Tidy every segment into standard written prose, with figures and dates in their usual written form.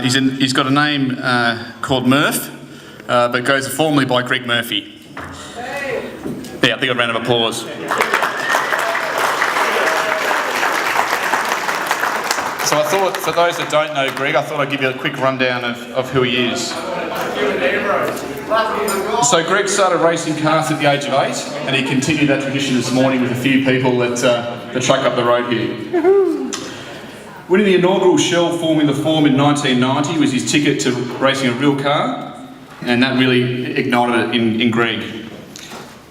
He's got a name called Murph, but goes formerly by Greg Murphy. Yeah, I think a round of applause. So I thought, for those that don't know Greg, I thought I'd give you a quick rundown of who he is. So Greg started racing cars at the age of 8, and he continued that tradition this morning with a few people at the track up the road here. Winning the inaugural Shell Formula Form in 1990 was his ticket to racing a real car, and that really ignited it in Greg.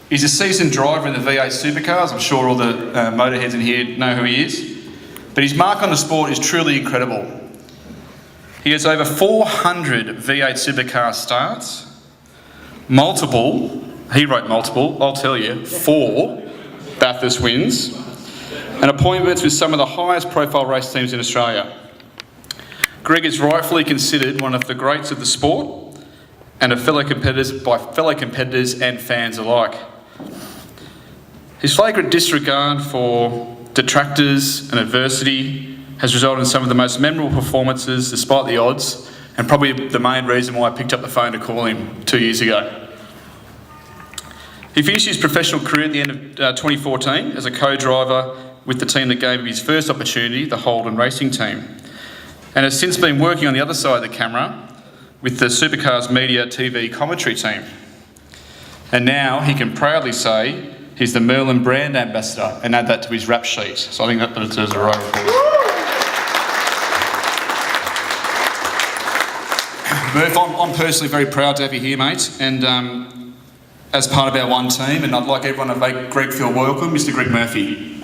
He's a seasoned driver in the V8 supercars. I'm sure all the motorheads in here know who he is. But his mark on the sport is truly incredible. He has over 400 V8 supercar starts, he wrote multiple, I'll tell you, 4 Bathurst wins, and appointments with some of the highest profile race teams in Australia. Greg is rightfully considered one of the greats of the sport and by fellow competitors and fans alike. His flagrant disregard for detractors and adversity has resulted in some of the most memorable performances despite the odds, and probably the main reason why I picked up the phone to call him 2 years ago. He finished his professional career at the end of 2014 as a co-driver with the team that gave him his first opportunity, the Holden Racing team, and has since been working on the other side of the camera with the Supercars Media TV commentary team. And now he can proudly say he's the Merlin brand ambassador and add that to his rap sheet. So I think that deserves a round of applause. Murph, I'm personally very proud to have you here, mate, and as part of our one team, and I'd like everyone to make Greg feel welcome, Mr. Greg Murphy.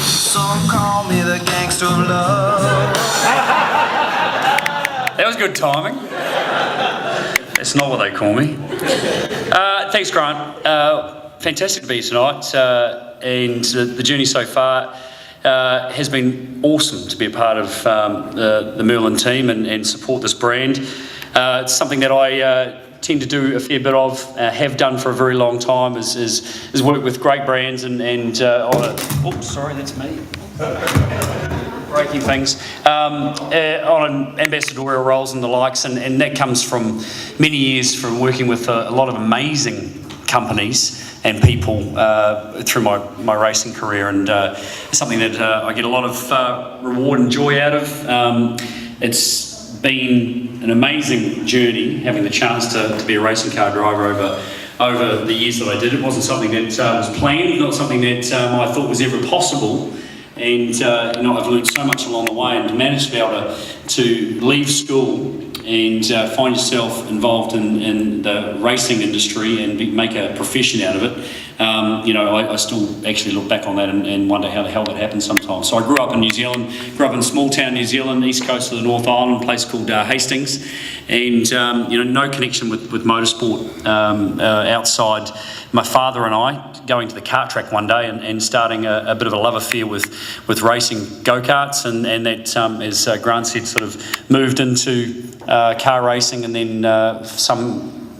Some call me the gangster of love. That was good timing. That's not what they call me. Thanks, Grant. Fantastic to be here tonight, and the journey so far has been awesome to be a part of the Merlin team and support this brand. It's something that I tend to do a fair bit of, have done for a very long time, is work with great brands and oh, sorry, that's me. Breaking things on ambassadorial roles and the likes, and that comes from many years from working with a lot of amazing companies and people through my racing career, and it's something that I get a lot of reward and joy out of. It's been an amazing journey having the chance to be a racing car driver over the years that I did. It wasn't something that was planned, not something that I thought was ever possible. And I've learned so much along the way, and to manage to be able to leave school and find yourself involved in the racing industry and make a profession out of it, I still actually look back on that and wonder how the hell that happened sometimes. So I grew up in New Zealand, grew up in small town New Zealand, east coast of the North Island, a place called Hastings, and no connection with motorsport outside my father and I going to the kart track one day and starting a bit of a love affair with racing go-karts, and that, as Grant said, sort of moved into car racing, and then for some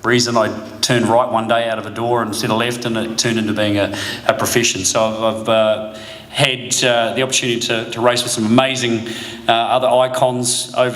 reason I turned right one day out of a door instead of left, and it turned into being a profession. So I've had the opportunity to race with some amazing other icons over